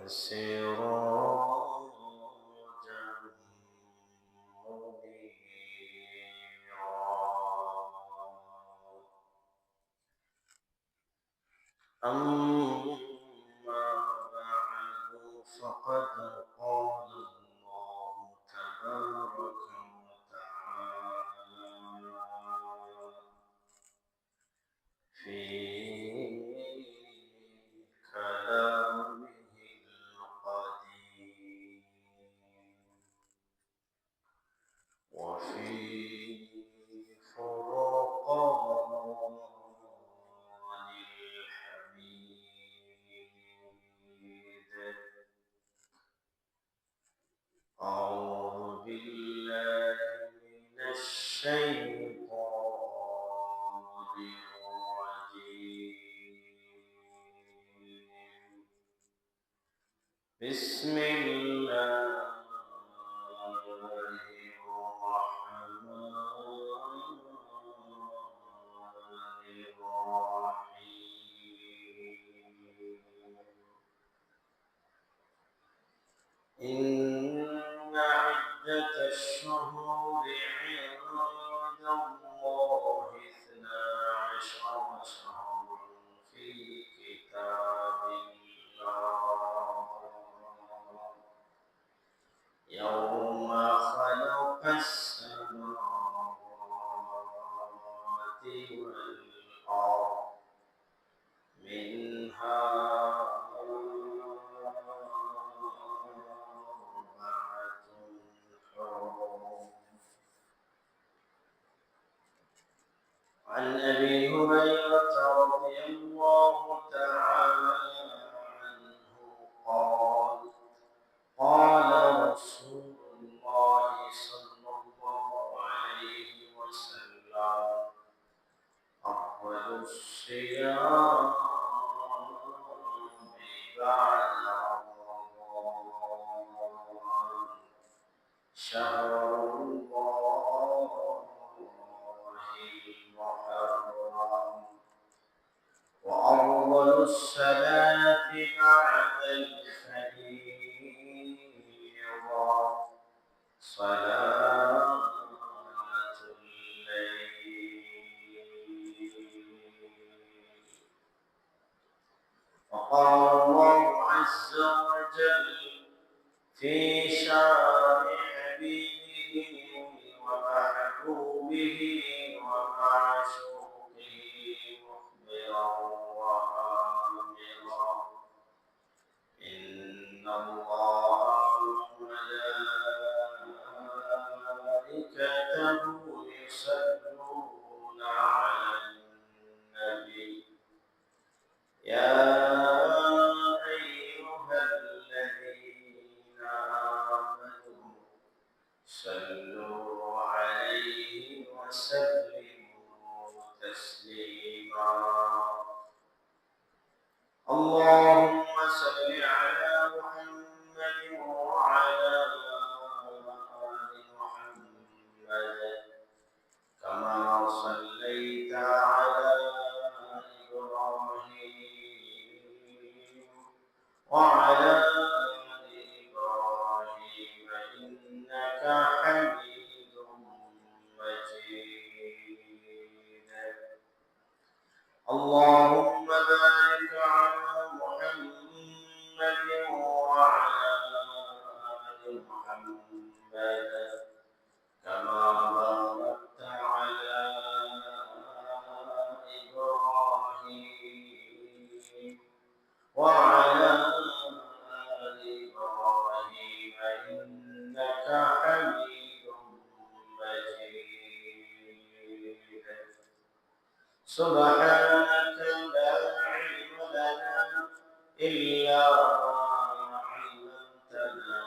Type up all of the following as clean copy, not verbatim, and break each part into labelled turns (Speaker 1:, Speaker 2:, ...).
Speaker 1: وسراجا منيرا. أما بعد فقد قال الله تبارك وتعالى في كلامه القديم وفي فرقان الحميد. أعوذ بالله من الشيطان الرجيم. بسم الله الرحمن الرحيم. إن عدة الشهور عند الله 12 شهرا في كتاب الله يوم خلق السماوات والأرض منها أربعة حرم. عن أبي هريرة رضي الله تعالى عنه قال قال رسول الله صلى الله عليه وسلم أفضل الصيام بعد رمضان شهر الله المحرم وأفضل الصلاة بعد الفريضة صلاة الليل. وقال الله عز وجل في شان حبيبه ومحبوبه ومعشوقه مخبرا وآمرا إن الله وملائكته يصلون على النبي يا أيها الذين آمنوا صلوا عليه وسلموا تسليما. اللهم صل على محمد وعلى آل محمد كما صليت على إبراهيم وعلى آل إبراهيم إنك حميد مجيد. اللهم بارك على محمد وعلى آل محمد كما باركت على إبراهيم وعلى آل إبراهيم إنك حميد مجيد. سبحانك لا علم لنا إلا ما علمتنا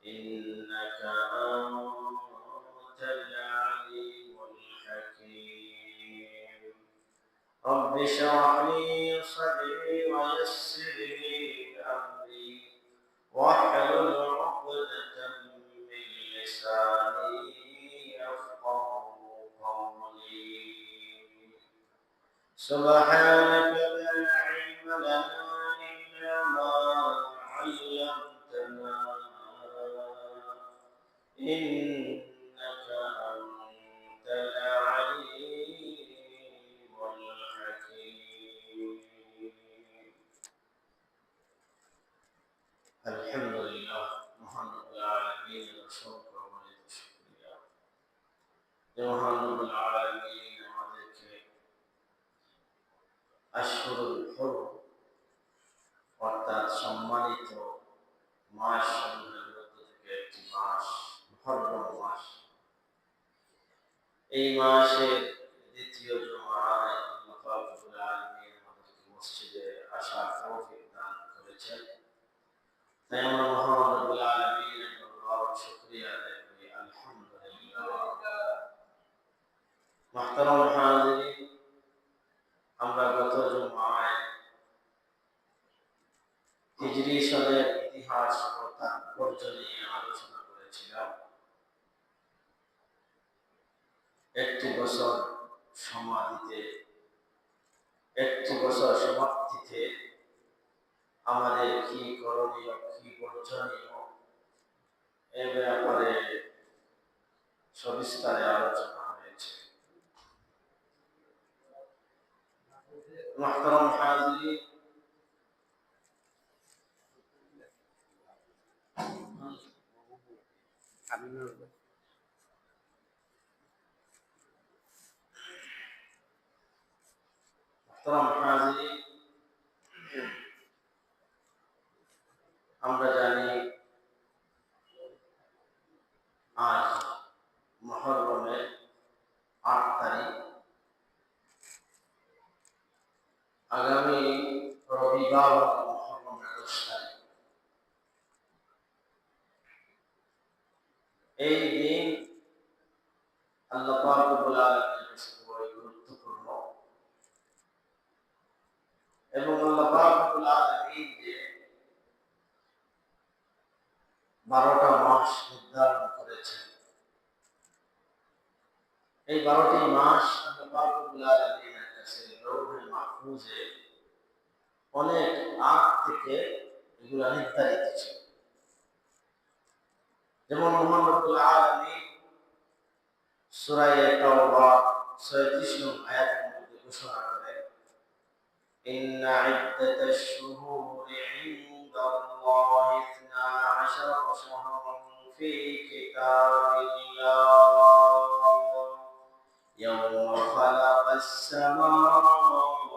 Speaker 1: إنك أنت العليم الحكيم. رب اشرح لي صدري ويسر لي أمري واحلل عقدة من لساني يفقه قولي. سبحانك لا علم لنا إلا ما إنك أنت العليم الحكيم. الحمد لله মহান রব্বুল আলামিনের অসংখ্য অগণিত শুকরিয়া যে মহান রব্বুল আলামিন আমাদেরকে আশহুরুল হুরুম অর্থাৎ সম্মানিত মাস সমূহের মধ্য থেকে একটি মাস মুহররম মাস, এই মাসের দ্বিতীয় জুমায় আল্লাহ পাক রব্বুল আলামিন আমাদেরকে মসজিদে আসার তৌফিক দান করেছেন। তাই আমরা মহান রব্বুল আলামিনের দরবারে শুকরিয়া আদায় করি, আলহামদুলিল্লাহ। মুহতারাম হাজিরিন, আমরা গত জুমায় হিজরি সনের ইতিহাস ও তাৎপর্য নিয়ে আলোচনা করেছিলাম। একটি বছর সমাধিতে, একটি বছর সমাপ্তিতে আমাদের কি করণীয়, কি বর্জনীয়, এ ব্যাপারে সবিস্তারে আলোচনা হয়েছে। মুহতারাম হাজিরিন, আমরা জানি আজ মুহররমের ৮ তারিখ, আগামী রবিবার মুহররমের ১০ তারিখ। এই দিন আল্লাহ পাক রব্বুল আলামিনের কাছে বড়ই গুরুত্বপূর্ণ এবং আল্লাহ পাক রব্বুল আলামিন যে ১২টা মাস নির্ধারণ করেছেন, এই ১২টি মাস আল্লাহ পাক রব্বুল আলামিনের কাছে লৌহে মাহফুজে অনেক আগ থেকে এগুলা নির্ধারিত ছিল। যেমন মহান রব্বুল আলামিন সূরা তাওবা ৩৬ নং আয়াতের মধ্যে ঘোষণা করেন, ইন্না ইদ্দাতাশ শুহুরি ইনদাল্লাহি ১২ শাহরান ফি কিতাবিল্লাহ ইয়াওমা খালাকাস সামাওয়াতি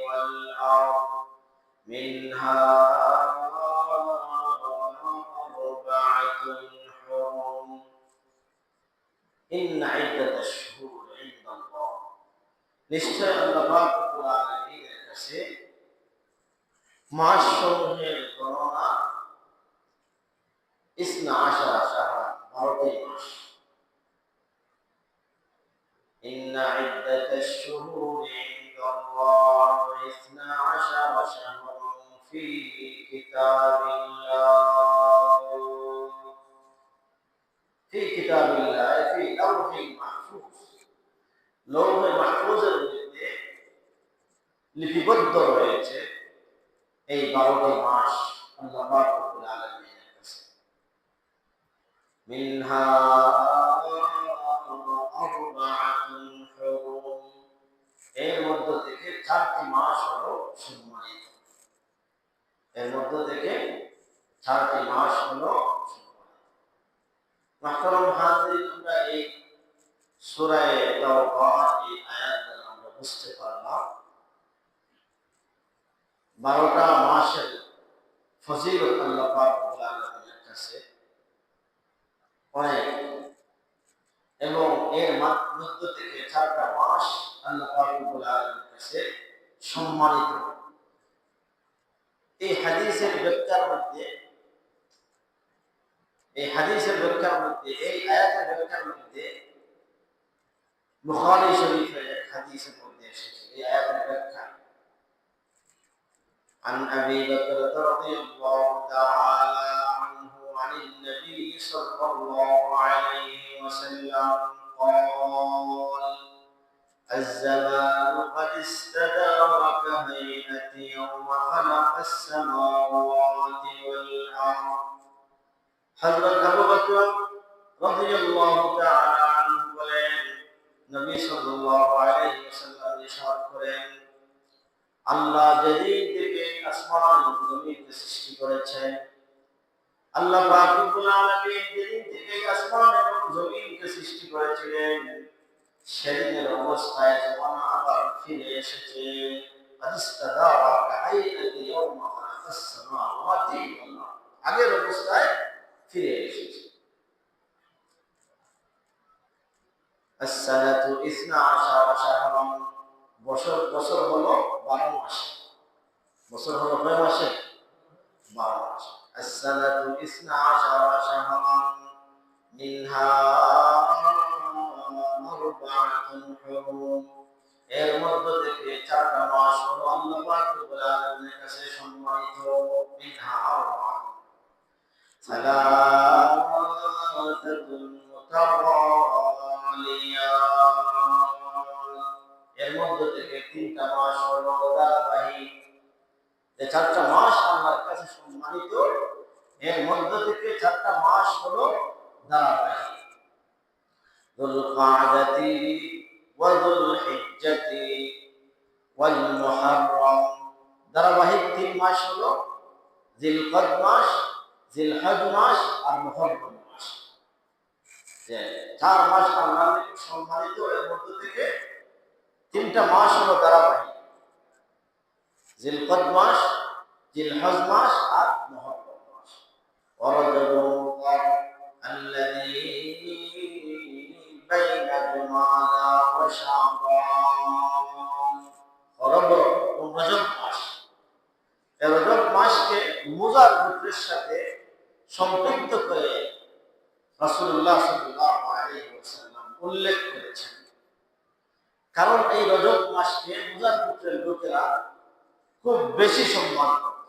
Speaker 1: ওয়াল আরদ মিনহা নিশ্চয় আল্লাহ পাক রব্বুল আলামিনের কাছে মাসসমূহের গণনা 12 শাহরান, 12টি মাস। ইন্না ইদ্দাতাশ শুহুরি ইনদাল্লাহি 12 শাহরান ফি কিতাবিল্লাহ, ফি কিতাবিল্লাহ ফি লাওহিল মাহফুজ, লৌহে মাহফুজের মধ্যে লিপিবদ্ধ রয়েছে এই 12টি মাস আল্লাহ পাক রব্বুল আলামিনের কাছে। মিনহা আরবাআতুন হুরুম, এর মধ্য থেকে 4টি মাস হলো সম্মানিত, এর মধ্য থেকে 4টি মাস হলো সম্মানিত। মুহতারাম হাজিরিন, আমরা এই সূরা তাওবা এই আয়াত দ্বারা আমরা বুঝতে পারলাম 12টা মাসের ফজিলত আল্লাহ পাক রব্বুল আলামিনের কাছে অনেক, এবং এর মধ্য থেকে 4টা মাস আল্লাহ পাক রব্বুল আলামিনের কাছে সম্মানিত। এই হাদিসের ব্যাখ্যার মধ্যে, এই আয়াতের ব্যাখ্যার মধ্যে বুখারী শরীফের এক হাদিসের মধ্যে এসেছে এই আয়াতের ব্যাখ্যা। عن أبي بكر رضي الله تعالى عنه عن النبي صلى الله عليه وسلم قال الزمان قد استدار كهيئة يوم خلق السماوات والأرض। حضرت আবু বকর রাদিয়াল্লাহু তাআলা আনহু বলেন, নবী সাল্লাল্লাহু আলাইহি ওয়াসাল্লাম ইরশাদ করেন, আল্লাহ যেদিন থেকে আসমান ও জমিনকে সৃষ্টি করেছেন, আল্লাহ পাক রব্বুল আলামিন যেদিন থেকে আসমান এবং জমিনকে সৃষ্টি করেছিলেন, সেদিনের অবস্থায় যখন আবার ফিরে এসেছে, আদিস্তাদারা কাহাইয়াতি ইয়াউমা খালাকাস সামাওয়াতি ওয়াল আরদ, আগের অবস্থায় ফিরে এসেছে। as-sanatu 12 শাহরান, বছর বছর হলো 12 মাস। বছর হলো কয় মাসে? 12 মাস। as-sanatu 12 শাহরান মিনহা আরবা'তুন হুরুম, এর মধ্য থেকে 4টা মাস হলো আল্লাহ পাক রব্বুল আলামিনের কাছে সম্মানিত। মিনহা আরবা'তুন সালাসাতুন মুতাওয়ালিয়াত, এর মধ্য থেকে 3টা মাস হলো ধারাবাহিক। এই 4টা মাস আল্লাহর কাছে সম্মানিত, এর মধ্য থেকে 4টা মাস হলো ধারাবাহিক। যুল কা'দাতি ওয়া যুল হিজ্জাতি ওয়াল মুহাররম, ধারাবাহিক 3 মাস হলো জিলকদ মাস, জিলহজ মাস আর মুহররম মাস। যে 4 মাস আল্লাহর সম্মানিত, এর মধ্য থেকে 3টা মাস হলো ধারাবাহিক, জিলকদ মাস, জিলহজ মাস আর মুহররম মাস। ওয়ারাজবুল মুদার আল্লাযী বাইনা জুমাদা ওয়া শাবান, রজব মাস। এই রজব মাসকে মুজার গোত্রের সাথে সম্পৃক্ত করে রাসূলুল্লাহ সাল্লাল্লাহু আলাইহি ওয়াসাল্লাম উল্লেখ করেছেন, কারণ এই রজব মাসকে মুজার গোত্রের লোকেরা খুব বেশি সম্মান করত।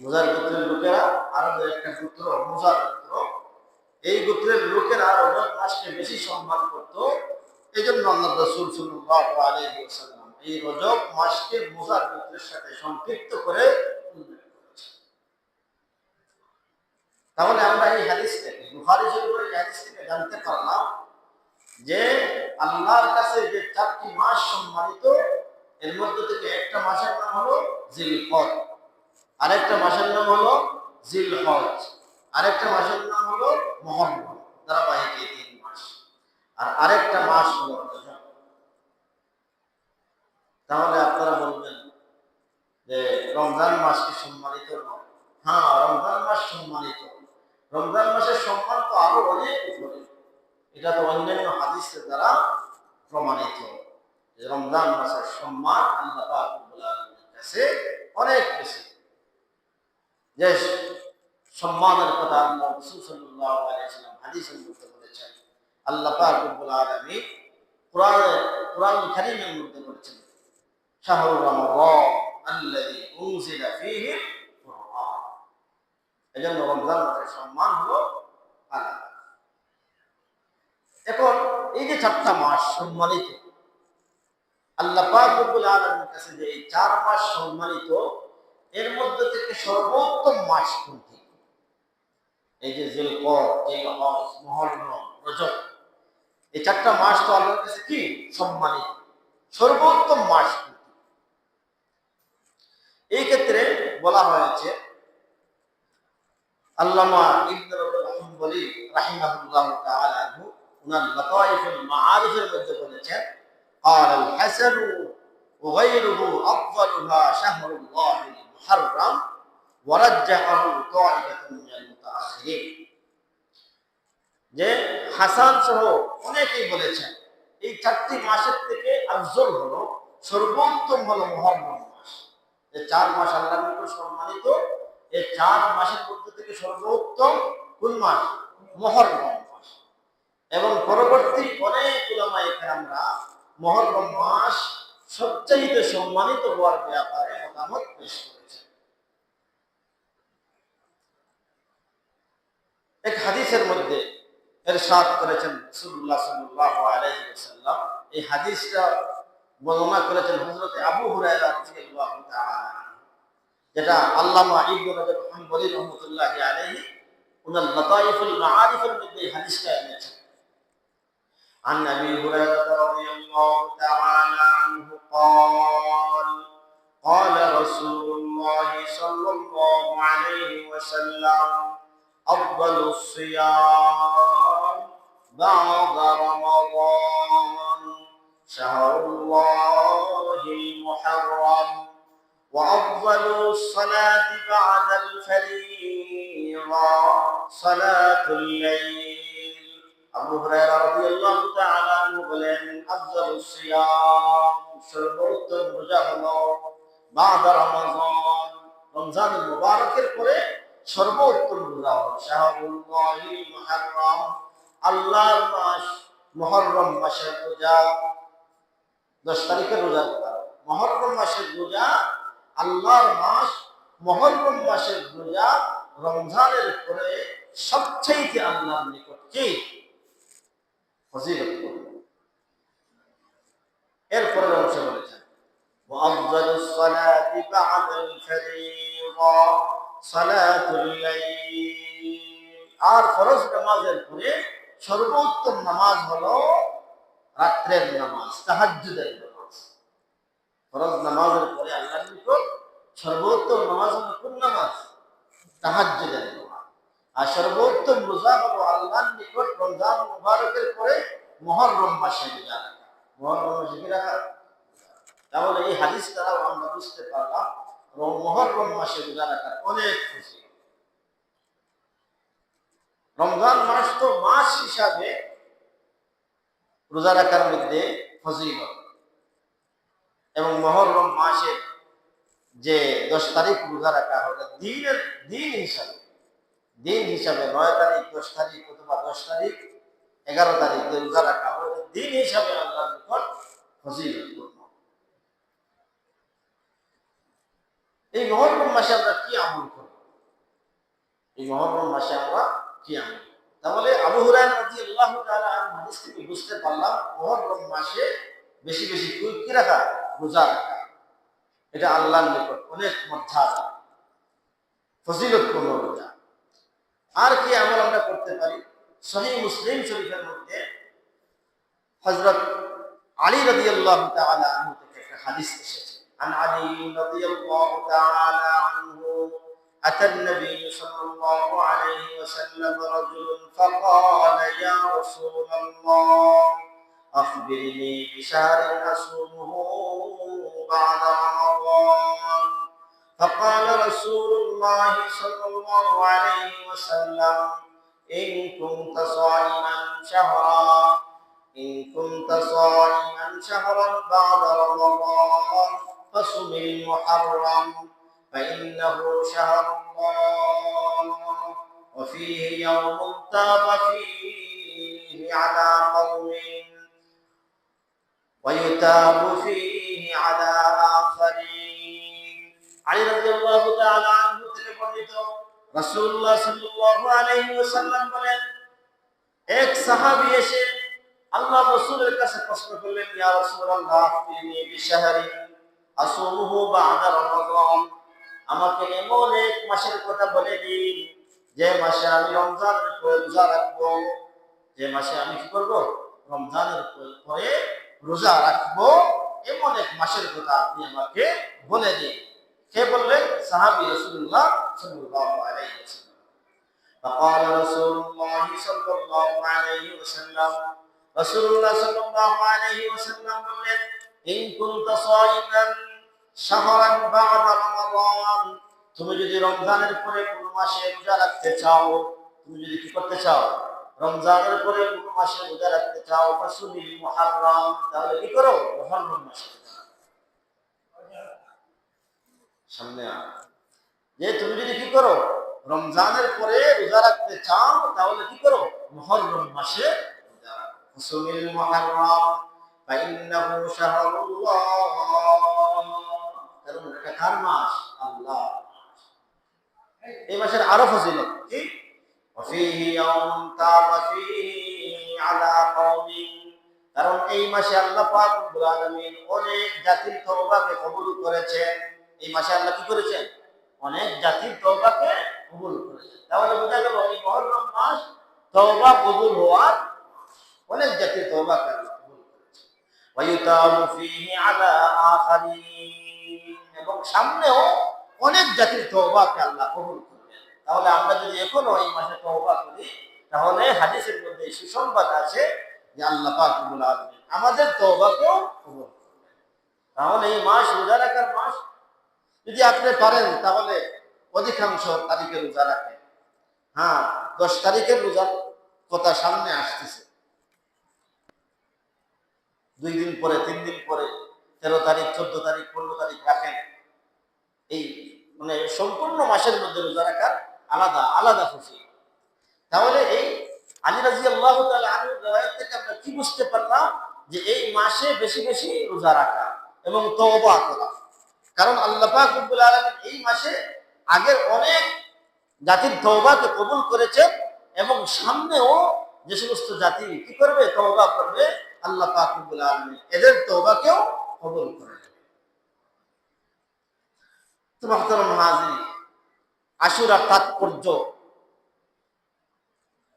Speaker 1: মুজার গোত্রের লোকেরা, আরবের একটা গোত্র মুজার গোত্র, এই গোত্রের লোকেরা রজব মাসকে বেশি সম্মান করত। এই জন্য আল্লাহ রাসূল সাল্লাল্লাহু আলাইহি ওয়াসাল্লাম এই রজব মাসকে মুজার গোত্রের সাথে সম্পৃক্ত করে উল্লেখ করেছেন। তাহলে আমরা এই হাদিস থেকে, বুখারী শরীফের এই হাদিস থেকে জানতে পারলাম যে আল্লাহর কাছে যে 4টি মাস সম্মানিত, এর মধ্যে থেকে একটা মাসের নাম হলো জিলকদ, আরেকটা মাসের নাম হলো জিলহজ, আরেকটা মাসের নাম হলো মুহররম, ধারাবাহিক এই 3 মাস, আর আরেকটা মাস হলো রজব। তাহলে আপনারা বলবেন যে রমজান মাস কি সম্মানিত নয়? হ্যাঁ, রমজান মাস সম্মানিত। রমজান মাসের সম্মান তো আরো অনেক উপরে, এটা তো অন্যান্য হাদিসের দ্বারা প্রমাণিত যে রমজান মাসের সম্মান আল্লাহ পাক রব্বুল আলামিনের কাছে অনেক বেশি। যে সম্মানের কথা আল্লাহ রাসূল সাল্লাল্লাহু আলাইহি ওয়াসাল্লাম হাদিসের মধ্যে বলেছেন, আল্লাহ পাক রব্বুল আলামিন কুরআন কারীমের মধ্যে বলেছেন, শাহরু রমাদান আল্লাযী উনজিলা ফীহি কুরআন। এজন্য রমজান মাসের সম্মান হলো আলাদা। এখন এই যে 4টা মাস সম্মানিত, আল্লাহ পাক রব্বুল আলামিনের কাছে যে এই 4 মাস সম্মানিত, এর মধ্যে থেকে সর্বোত্তম মাস কোনটি? এই যে জিলকদ, জিলহজ, মুহররম, রজব, এই 4টা মাস তো আল্লাহর কাছে কি সম্মানিত, সর্বোত্তম মাস কোনটি? এই ক্ষেত্রে বলা হয়েছে, আল্লামা ইবনে রজব হাম্বলী রাহিমাহুল্লাহ তাআলা আনহু উনার লাতাইফুল মাআরিফের মধ্যে বলেছেন, قال الحسن وغيره أفضلها شهر الله المحرم ورجحه طائفة من المتأخرين। যে হাসান সহ অনেকেই বলেছেন এই 4টি মাসের থেকে আফজল হলো, সর্বোত্তম হলো মুহররম মাস। এই 4 মাস আল্লাহর নিকট সম্মানিত, এই 4 মাসের মধ্যে থেকে সর্বোত্তম কোন মাস? মুহররম মাস। এবং পরবর্তী অনেক উলামায়ে কেরামরা মুহররম মাস সবচেয়ে সম্মানিত হওয়ার ব্যাপারে মতামত পেশ করেছেন। এক হাদিসের মধ্যে ইরশাদ করেছেন রাসূলুল্লাহ সাল্লাল্লাহু আলাইহি ওয়াসাল্লাম, এই হাদিসটা বর্ণনা করেছেন হযরত আবু হুরায়রা রাদিয়াল্লাহু তাআলা, যেটা আল্লামা ইবনে রজব হাম্বলী রাহমাতুল্লাহি আলাইহি উনার লতাইফুল মাআরিফের মধ্যে এই হাদিসটা এনেছেন। عن أبي هريرة رضي الله تعالى عنه قال قال رسول الله صلى الله عليه وسلم أفضل الصيام بعد رمضان شهر الله المحرم وأفضل الصلاة بعد الفريضة صلاة الليل أبو هريرة رضي الله تعالى عنه বলেন আফজালুস সিয়াম সর্বোত্তম রোজা হলো বাদা রমজান রমজানুল মুবারকের পরে সর্বোত্তম রোজা হলো শাহরুল্লাহিল মুহররম আল্লাহর মাস মুহররম মাসের রোজা 10 তারিখের রোজার কথা মুহররম মাসের রোজা আল্লাহর মাস মুহররম মাসের রোজা রমজানের পরে সবচেয়ে আল্লাহর নিকট কি ফজিলত এরপরে অংশ বলেছেন ওয়াফজালুস সালাতি বা'দাল ফরিযা সালাতুল লাইল আর ফরজ নামাজের পরে সর্বোত্তম নামাজ হলো রাতের নামাজ তাহাজ্জুদের নামাজ ফরজ নামাজের পরে আল্লাহর নিকট সর্বোত্তম নামাজ হলো কোন নামাজ তাহাজ্জুদের নামাজ আর সর্বোত্তম রোজা হলো আল্লাহর নিকট রমজান মুবারকের পরে মুহররম মাসে রোজা রাখা মুহররম মাসে কি রাখা তাহলে এই হাদিস দ্বারা আমরা বুঝতে পারলাম মুহররম মাসে রোজা রাখা অনেক খুশি রমজান মাস তো মাস হিসাবে রোজা রাখার মধ্যে ফজিলত এবং মুহররম মাসের যে 10 তারিখ রোজা রাখা হবে দিন হিসাবে 9 তারিখ 10 তারিখ অথবা 10 তারিখ 11 তারিখ রোজা রাখা হবে দিন হিসাবে আল্লাহর নিকট ফজিলতপূর্ণ। এই মুহররম মাসে আমরা কি আমল করব? এই মুহররম মাসে আমরা কি আমল? তাহলে আবু হুরায়রা রাদিয়াল্লাহু তাআলা আনহু হাদিস থেকে বুঝতে পারলাম মুহররম মাসে বেশি বেশি কি রাখা রোজা রাখা এটা আল্লাহর নিকট অনেক মর্যাদা ফজিলতপূর্ণ রোজা। আর কি আমল আমরা করতে পারি? সহিহ মুসলিম শরীফের মধ্যে হযরত আলী রাদিয়াল্লাহু তাআলা আনহু থেকে একটা হাদিস এসেছে। عن علي رضي الله تعالى عنه أتى النبي صلى الله عليه وسلم رجل فقال يا رسول الله أخبرني بشهر أصومه بعد رمضان فقال رسول الله صلى الله عليه وسلم إن كنت صائما شهرا بعد رمضان فصم المحرم فإنه شهر الله وفيه يوم تاب فيه على قوم ويتاب فيه على آخرين علي رضي الله تعالى عنه থেকে বর্ণিত রাসূলুল্লাহ সাল্লাল্লাহু আলাইহি ওয়াসাল্লাম বলেন এক সাহাবী এসে আল্লাহ রাসূলের কাছে প্রশ্ন করলেন ইয়া রাসূলুল্লাহ আখবিরনি বিশাহরি আসুমুহু বা'দা রমাদান আমাকে এমন এক মাসের কথা বলে দিন যে মাসে আমি রমজানের পরে রোজা রাখবো যে মাসে আমি কি করব রমজানের পরে রোজা রাখবো এমন এক মাসের কথা আপনি আমাকে বলে দিন। কে বললেন? সাহাবী রাসূলুল্লাহ সাল্লাল্লাহু আলাইহি ওয়াসাল্লাম। فقال رسول الله صلى الله عليه وسلم রাসূলুল্লাহ সাল্লাল্লাহু আলাইহি ওয়াসাল্লাম বললেন ইন কুনতা সাইমান শাহরান বা'দা রমাদান তুমি যদি রমজানের পরে কোন মাসে রোজা রাখতে চাও তুমি যদি কি করতে চাও রমজানের পরে কোন মাসে রোজা রাখতে চাও ফাসুমিল মুহররম তাহলে কি করো মুহররম মাসে সামনে যে তুমি যদি কি করো রমজানের পরে রোজা রাখতে চাও তাহলে কি করো মুহররম মাসে রোজা রাখো ফাসুমিল মুহররম ফাইন্নাহু শাহরুল্লাহ কারণ এটা কার মাস আল্লাহ এই মাসের আরো ফজিলত কি ওয়াফিহি ইয়াউম তাবা ফিহি আলা কওমিন কারণ এই মাসে আল্লাহ পাক রব্বুল আলামিন অনেক জাতির তওবাকে কবুল করেছেন। এই মাসে আল্লাহ কি করেছেন? অনেক জাতির তওবাকে কবুল করেছেন। তাহলে বোঝা গেল এই মুহররম মাস তওবা কবুল হওয়ার, অনেক জাতির তওবাকে আল্লাহ কবুল করেছেন। ওয়ায়ুতাবু ফীহি আলা আখারিন, এবং সামনেও অনেক জাতির তওবাকে আল্লাহ কবুল করবেন। তাহলে আমরা যদি এখনো এই মাসে তওবা করি, তাহলে হাদিসের মধ্যে সুসংবাদ আছে যে আল্লাহ পাক রব্বুল আলামিন আমাদের তওবাকেও কবুল করবেন। তাহলে এই মাস রোজা রাখার মাস। যদি আপনি পারেন তাহলে অধিকাংশ তারিখে রোজা রাখেন। হ্যাঁ, 10 তারিখের রোজার কথা সামনে আসতেছে, 2 দিন পরে, 3 দিন পরে, 13 তারিখ, 14 তারিখ, 15 তারিখ রাখেন। এই মানে সম্পূর্ণ মাসের মধ্যে রোজা রাখার আলাদা আলাদা খুশি। তাহলে এই আলী রাদিয়াল্লাহু তাআলা আনহুর riwayat থেকে আমরা কি বুঝতে পারলাম যে এই মাসে বেশি বেশি রোজা রাখা এবং তওবা করা। কারণ আল্লাহ পাক রব্বুল আলামিন এই মাসে আগের অনেক জাতির তওবাকে কবুল করেছেন, এবং সামনেও যে সমস্ত জাতি কি করবে, তওবা করবে, আল্লাহ পাক রব্বুল আলামিন এদের তওবাকেও কবুল করে নেবেন। তো মুহতারাম হাজিরিন, আশুরার তাৎপর্য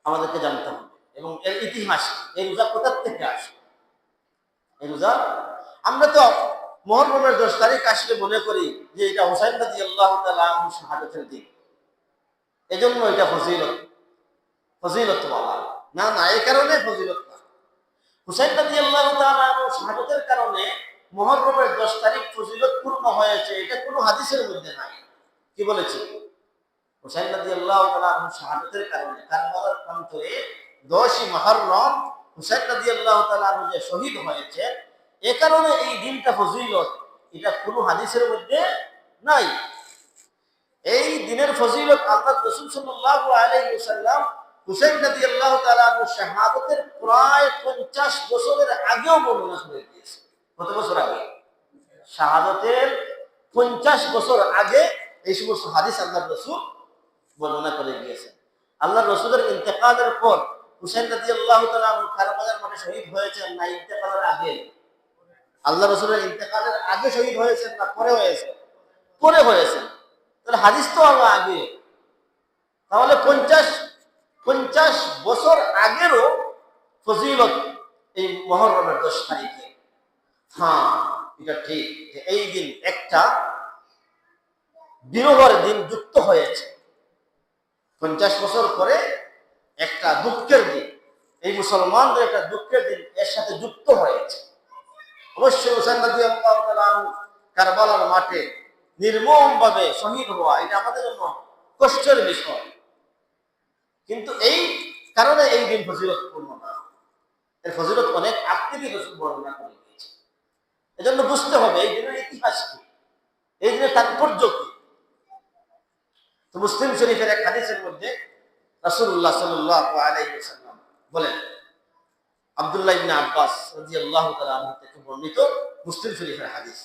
Speaker 1: আমাদেরকে জানতে হবে এবং এর ইতিহাস, এই রোজা কোথা থেকে আসে। এই রোজা আমরা তো মুহররমের 10 তারিখ আসলে মনে করি যে এটা হুসাইন রাদিয়াল্লাহু তাআলা আনহু শাহাদাতের দিন, এজন্য এটা ফজিলত বলা। না না, এই কারণে ফজিলত না। হুসাইন রাদিয়াল্লাহু তাআলা আনহু শাহাদাতের কারণে মুহররমের 10 তারিখ ফজিলতপূর্ণ হয়েছে, এটা কোনো হাদিসের মধ্যে নাই। কি বলেছি? হুসাইন রাদিয়াল্লাহু তাআলা আনহু শাহাদাতের কারণে কারবালার প্রান্তরে 10ই মুহররম হুসাইন রাদিয়াল্লাহু তাআলা আনহু যে শহীদ হয়েছে, এ কারণে এই দিনটা ফজিলত, এটা কোনো হাদিসের মধ্যে নাই। এই দিনের ফজিলত আল্লাহর রাসূল সাল্লাল্লাহু আলাইহি ওয়াসাল্লাম হুসাইন রাদিয়াল্লাহু তাআলা আনহু শাহাদাতের প্রায় 50 বছরের আগেও বর্ণনা করে দিয়েছে। কত বছর আগে? শাহাদাতের 50 বছর আগে এই সমস্ত হাদিস আল্লাহর রাসূল বর্ণনা করে দিয়েছেন। আল্লাহর রাসূলের ইন্তেকালের পর হুসাইন রাদিয়াল্লাহু তাআলা আনহু কারবালার মাঠে শহীদ হয়েছেন না ইন্তেকালের আগে? আল্লাহ রাসূলের ইন্তেকালের আগে শহীদ হয়েছেন না পরে হয়েছেন? পরে হয়েছেন। তাহলে হাদিস তো হলো আগে। তাহলে 50 বছর আগেরও ফজিলত এই মুহররমের 10 তারিখে। হ্যাঁ, এটা ঠিক যে এই দিন একটা বিরহের দিন যুক্ত হয়েছে। 50 বছর পরে একটা দুঃখের দিন, এই মুসলমানদের একটা দুঃখের দিন এর সাথে যুক্ত হয়েছে। অবশ্যই হুসাইন রাদিয়াল্লাহু তাআলা আনহু কারবালার মাঠে নির্মমভাবে শহীদ হওয়া, এটা আমাদের জন্য কষ্টের বিষয়, কিন্তু এই কারণে এই দিন ফজিলতপূর্ণ না। এর ফজিলত অনেক আগ থেকে রাসূল বর্ণনা করে দিয়েছে। এজন্য বুঝতে হবে এই দিনের ইতিহাস কি, এই দিনের তাৎপর্য কি। তো মুসলিম শরীফের এক হাদিসের মধ্যে রাসূলুল্লাহ সাল্লাল্লাহু আলাইহি ওয়াসাল্লাম বলেন, আব্দুল্লাহ ইবনে আব্বাস রাদিয়াল্লাহু তাআলা আনহু থেকে বর্ণিত মুসলিম শরীফের হাদিস,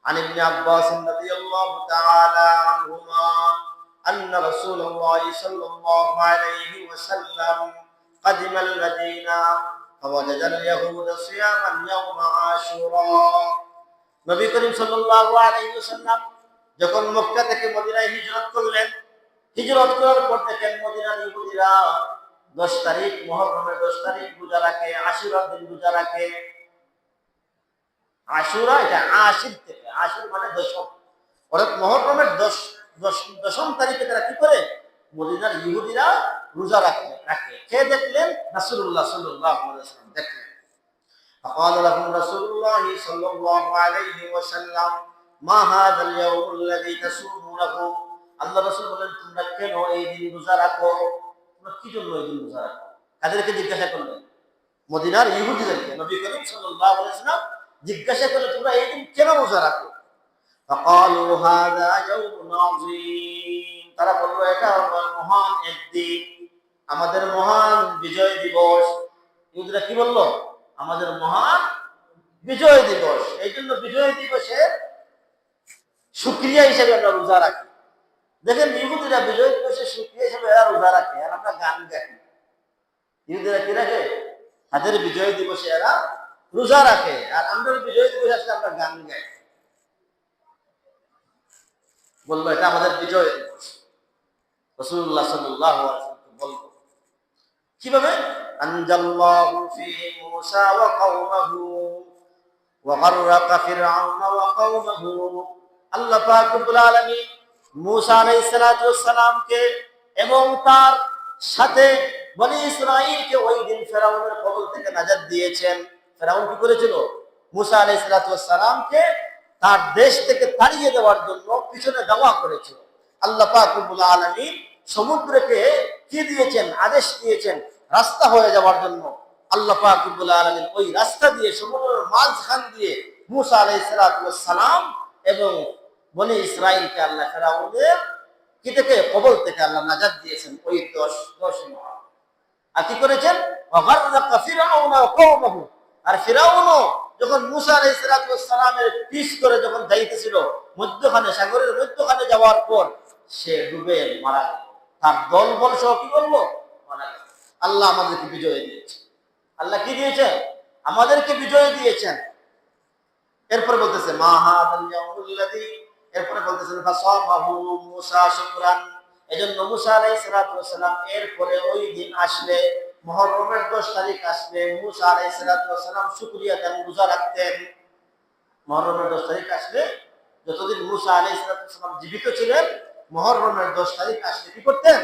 Speaker 1: عن ابن عباس رضي الله تعالى عنهما أن رسول الله صلى الله عليه وسلم قدم المدينة فوجد اليهود صياما يوم عاشوراء। নবী করিম সাল্লাল্লাহু আলাইহি ওয়াসাল্লাম যখন মক্কা থেকে মদিনায় হিজরত করলেন, হিজরত করার পর দেখেন মদিনার ইহুদিরা 10 তারিখ, মুহররমের 10 তারিখ রোজা রাখে, আশুরার দিন রোজা রাখে। আশুরা এটা আশির থেকে, আশুর মানে দশম, অর্থাৎ মুহররমের 10ম তারিখে তারা কি করে, মদিনার ইহুদিরা রোজা রাখে। কে দেখলেন? রাসূলুল্লাহ সাল্লাল্লাহু আলাইহি ওয়াসাল্লাম দেখলেন। فقال لهم رسول الله صلى الله عليه وسلم ما هذا اليوم الذي تصومونه। আল্লাহ রাসূল বলেন, তোমরা কেন এই দিন রোজা রাখো? তোমরা কি জন্য এই দিন রোজা রাখো? কাদেরকে জিজ্ঞাসা করলেন? মদিনার ইহুদিদেরকে। নবী করিম সাল্লাল্লাহু আলাইহি ওয়াসাল্লাম জিজ্ঞাসা করলেন, তোমরা এই দিন কেন রোজা রাখো? فقالوا هذا يوم عظيم। তারা বলল, এটা মহান একদিন, আমাদের মহান বিজয় দিবস। ইহুদিরা কি বলল? আমাদের মহান বিজয় দিবস, এই জন্য বিজয় দিবসের শুকরিয়া হিসেবে আমরা রোজা রাখি। দেখেন, ইহুদিরা বিজয় দিবসের শুকরিয়া হিসেবে এরা রোজা রাখে, আর আমরা গান গাই। ইহুদিরা কি রাখে? তাদের বিজয় দিবসে এরা রোজা রাখে, আর আমরা বিজয় দিবস আসলে আমরা গান গাই। বললো এটা আমাদের বিজয় দিবস। রাসূলুল্লাহ সাল্লাল্লাহু আলাইহি ওয়াসাল্লাম বলবো কিভাবে? আনজাল্লাহু ফিহি মূসা ওয়া কওমাহু ওয়া গাররাকা ফিরআউনা ওয়া কওমাহু। আল্লাহ পাক রব্বুল আলামিন মূসা আলাইহিস সালাতু ওয়াস সালামকে এবং তার সাথে বনি ইসরাঈলকে ওই দিন ফেরাউনের কবল থেকে নাজাত দিয়েছেন। ফেরাউন কি করেছিল? মূসা আলাইহিস সালাতু ওয়াস সালামকে তার দেশ থেকে তাড়িয়ে দেওয়ার জন্য পিছনে দাওয়া করেছিল। আল্লাহ পাক রব্বুল আলামিন সমুদ্রকে কি দিয়েছেন? আদেশ দিয়েছেন রাস্তা হয়ে যাওয়ার জন্য। আল্লাহ পাক রব্বুল আলামিন ওই রাস্তা দিয়ে সমুদ্রের মাঝখান দিয়ে মূসা আলাইহিস সালাতু ওয়াস সালাম এবং বনি ইসরাঈলকে আল্লাহ ফেরাউনের কি থেকে কবল থেকে আল্লাহ নাজাত দিয়েছেন ওই 10 মহা। আর কি করেছেন? ওয়াগাররাকা ফিরআউনা ওয়া কওমাহু। আর ফিরআউনও যখন মূসা আলাইহিস সালাতু ওয়াস সালামের পিছ করে যখন যাইতেছিল মধ্যখানে সাগরের মধ্যখানে যাওয়ার পর সে ডুবে মারা গেল। তার দলবল সহ কি করলো? মারা গেল। আল্লাহ আমাদেরকে বিজয় দিয়েছে। আল্লাহ কি দিয়েছেন? আমাদেরকে বিজয় দিয়েছেন। এরপর বলতেছে মা হাদাল ইয়াউমুল্লাযী, এরপরে বলতেছেন ফাসাবাহু মূসা শুকরান। এজন্য মূসা আলাইহিস সালাতু ওয়াস সালাম এরপরে ওই দিন আসলে মুহররমের 10 তারিখ আসলে মূসা আলাইহিস সালাতু ওয়াস সালাম শুকরিয়া এবং রোজা রাখতেন। মুহররমের 10 তারিখ আসলে যতদিন মূসা আলাইহিস সালাতু ওয়াস সালাম জীবিত ছিলেন মুহররমের 10 তারিখ আসলে কি করতেন?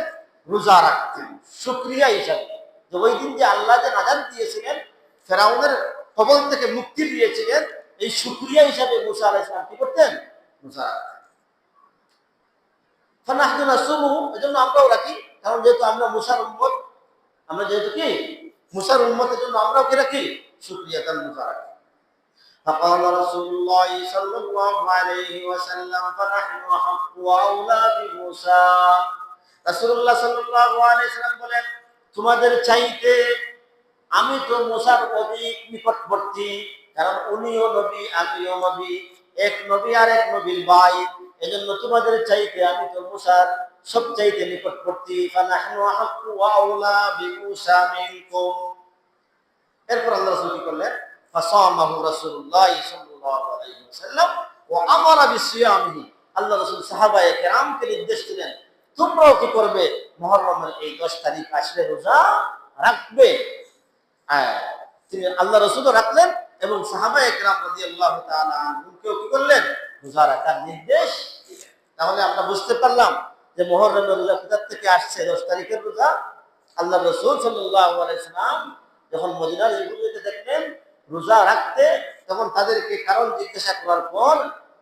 Speaker 1: রোজা রাখতেন শুকরিয়া হিসাবে। যে ওই দিন যে আল্লাহ যে নাজাত দিয়েছিলেন, ফেরাউনের কবল থেকে মুক্তি দিয়েছিলেন, এই শুকরিয়া হিসাবে মূসা আলাইহিস সালাম কি করতেন? রোজা রাখতেন। ফানাহনু নাসুমু, এজন্য আমরাও রাখি। কারণ যেহেতু আমরা মূসার উম্মত, আমরা যেহেতু কি মূসার উম্মত, এজন্য আমরাও কি রাখি? শুকরিয়া তার রোজা রাখি। فقال رسول الله صلى الله عليه وسلم فنحن أحق وأولى بموسى। রাসূলুল্লাহ সাল্লাল্লাহু আলাইহি ওয়াসাল্লাম বলেন, তোমাদের চাইতে আমি তো মূসার অধিক নিকটবর্তী, কারণ উনিও নবী আমিও নবী, এক নবী আর এক নবীর ভাই। এজন্য তোমাদের চাইতে আমি তো মূসার সবচাইতে নিকটবর্তী। ফানাহনু আহাক্কু ওয়া আওলা বিমূসা মিনকুম। এরপর আল্লাহ রাসূল কি করলেন? ফাসামাহু রাসূলুল্লাহ সাল্লাল্লাহু আলাইহি ওয়াসাল্লাম ওয়া আমারা বিসিয়ামিহি। আল্লাহ রাসূল সাহাবায়ে কেরামকে নির্দেশ দিলেন তোমরাও কি করবে? মুহররমের এই 10 তারিখ আসলে রোজা রাখবে। তিনি আল্লাহ রাসূলও রাখলেন এবং সাহাবায়ে কেরাম রাদিয়াল্লাহু তাআলা আনহুমকেও কি করলেন? রোজা রাখার নির্দেশ দিলেন। তাহলে আমরা বুঝতে পারলাম যে মুহররমের রোজা কোথা থেকে আসছে? 10 তারিখের রোজা। আল্লাহ রাসূল সাল্লাল্লাহু আলাইহি ওয়াসাল্লাম যখন মদিনার ইহুদিদের দেখলেন রোজা রাখতে, তখন তাদেরকে কারণ জিজ্ঞাসা করার পর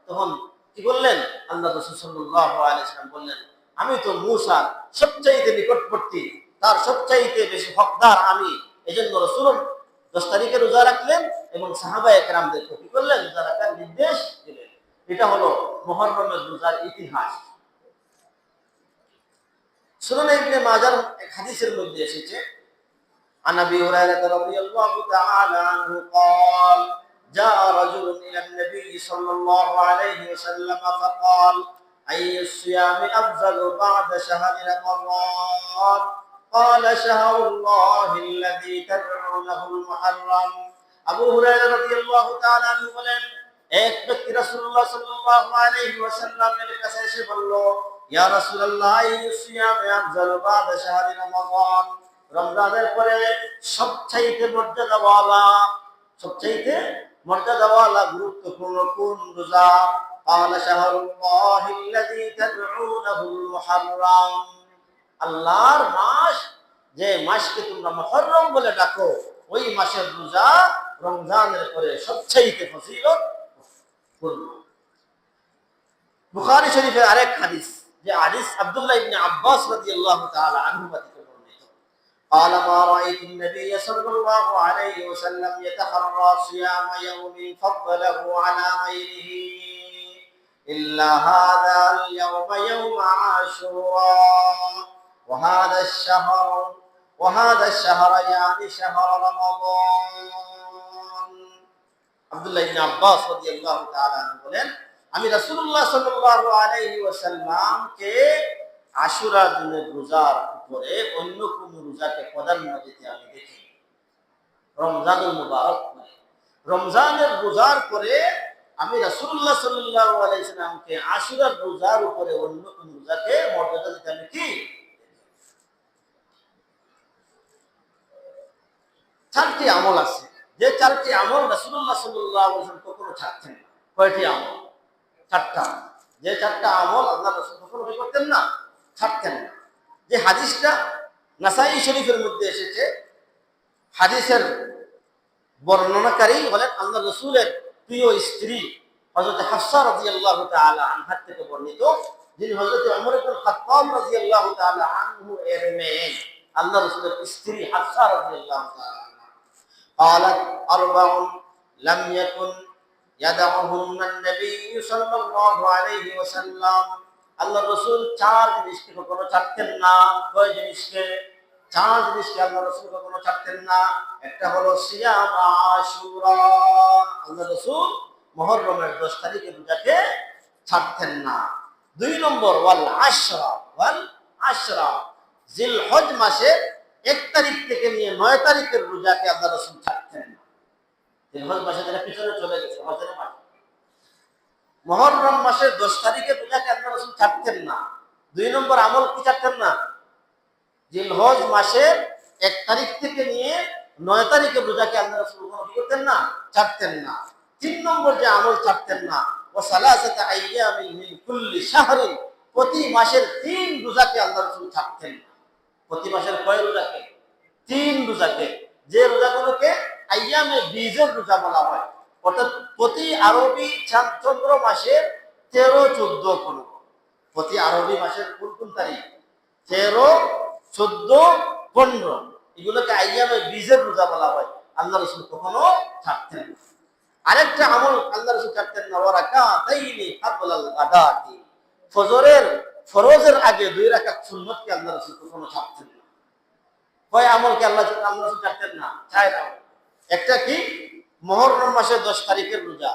Speaker 1: তখন কি বললেন? আল্লাহ রাসূল সাল্লাল্লাহু আলাইহি ওয়াসাল্লাম বললেন, আমি তো মূসার সবচাইতে নিকটবর্তী, তার সবচাইতে বেশি হকদার আমি। এজন্য রাসূল 10 তারিখে রোজা রাখলেন এবং সাহাবায়ে কেরামদেরকে কি করলেন? রোজা রাখার নির্দেশ দিলেন। এটা হলো মুহররমের রোজার ইতিহাস। সুনান ইবনে মাজার এক হাদিসের মধ্যে এসেছে, عن ابي هريره رضي الله تعالى عنه قال جاء رجل الى النبي صلى الله عليه وسلم فقال اي الصيام افضل بعد شهر رمضان؟ قال شهر الله الذي تدعونه المحرم। আবু হুরায়রা রাদিয়াল্লাহু তাআলা আনহু বলেন, এক ব্যক্তি রাসূলুল্লাহ সাল্লাল্লাহু আলাইহি ওয়াসাল্লামের কাছে এসে বলল, ইয়া রাসূলুল্লাহ আইয়ু সিয়ামি আফযালু বা'দা শাহরি রমাদান? রমজানের পরে সবচাইতে মর্যাদাওয়ালা গুরুত্বপূর্ণ কোন রোজা? ক্বালা শাহরুল্লাহিল্লাযী তাদউনাহুল মুহাররম। আল্লাহর মাস, যে মাসকে তোমরা মুহররম বলে ডাকো, ওই মাসের রোজা রমজানের পরে সবচাইতে ফজিলতপূর্ণ। বুখারী শরীফের আরেক হাদিস, যে হাদিস আব্দুল্লাহ ইবনে আব্বাস রাদিয়াল্লাহু তাআলা আনহু বর্ণিত। قال ما رأيت النبي صلى الله عليه وسلم يتحرى صيام يوم فضله على غيره إلا هذا اليوم يوم عاشوراء وهذا الشهر يعني شهر رمضان। আব্দুল্লাহ ইবনে আব্বাস রাদিয়াল্লাহু তাআলা আনহু বলেন, আমি রাসূলুল্লাহ সাল্লাল্লাহু আলাইহি ওয়াসাল্লামকে আশুরা দিনের রোজার উপরে অন্য কোন রোজাকে প্রাধান্য দিতে আমি দেখি। রমজানুল মুবারক, রমজানের রোজার পরে আমি রাসূলুল্লাহ সাল্লাল্লাহু আলাইহি ওয়াসাল্লামকে আশুরার রোজার উপরে অন্য কোন রোজাকে মর্যাদা দিতে আমি কি চারটি আমল আছে, যে চারটি আমল রাসূলুল্লাহ সাল্লাল্লাহু আলাইহি ওয়াসাল্লাম কখনো ছাড়তেন না। কয়টি আমল? চারটা। যে চারটা আমল আল্লাহ রাসূল কখনো কি করতেন না? ছাড়তেন না। যে হাদিসটা নাসাই শরীফের মধ্যে এসেছে, হাদিসের বর্ণনাকারী হলেন আল্লাহ রাসূলের প্রিয় স্ত্রী হযরত হাফসা রাদিয়াল্লাহু তাআলা আনহা থেকে বর্ণিত, যিনি হযরত ওমর ইবনে খাত্তাব রাদিয়াল্লাহু তাআলা আনহু এর মেয়ে, আল্লাহ রাসূলের স্ত্রী হাফসা রাদিয়াল্লাহু তাআলা قالت أربع لم يكن يدعهن النبي صلى الله عليه وسلم আল্লাহ রাসূল চার জিনিসকে কখনো ছাড়তেন না। কয় জিনিসকে? চার জিনিসকে আল্লাহ রাসূল কখনো ছাড়তেন না। একটা হলো সিয়াম আশুরা, আল্লাহ রাসূল মুহররমের 10 তারিখে রোজাকে ছাড়তেন না। দুই নম্বর ওয়াল আশরা, জিলহজ মাসের 1 তারিখ থেকে নিয়ে 9 তারিখের রোজাকে আল্লাহ রাসূল ছাড়তেন না। জিলহজ মাসে যেটা পিছনে চলে গেছে, হজের মাস, মুহররম মাসের 10 তারিখের রোজাকে আল্লাহ রাসূল ছাড়তেন না। দুই নম্বর আমল কি ছাড়তেন না? জিলহজ মাসের 1 তারিখ থেকে নিয়ে 9 তারিখের রোজাকে আল্লাহ রাসূল কি করতেন না? ছাড়তেন না। তিন নম্বর যে আমল ছাড়তেন না, ওয়া সালাসাতা আইয়ামিন মিন কুল্লি শাহরিন, প্রতি মাসের 3 রোজাকে আল্লাহ রাসূল ছাড়তেন না। প্রতি মাসের কয় রোজাকে? 3 রোজাকে, যে রোজাগুলোকে আইয়ামে বীজের রোজা বলা হয়, অর্থাৎ প্রতি আরবি চন্দ্র মাসের 13, 14, 15, প্রতি আরবি মাসের কোন তারিখ? 13, 14, 15, এগুলোকে আইয়ামে বীজের রোজা বলা হয়। আল্লাহ রাসূল কখনো ছাড়তেন না। আরেকটা আমল আল্লাহ রাসূল ছাড়তেন না, ওয়া রাকাতাইনি ক্বাবলাল গাদাতি, ফজরের ফরজের আগে 2 রাকাত সুন্নতকে আল্লাহ রাসূল কখনো ছাড়তেন না। কয় আমলকে আল্লাহ রাসূল ছাড়তেন না? 4 আমল। একটা কি? মুহররম মাসের 10 তারিখের রোজা।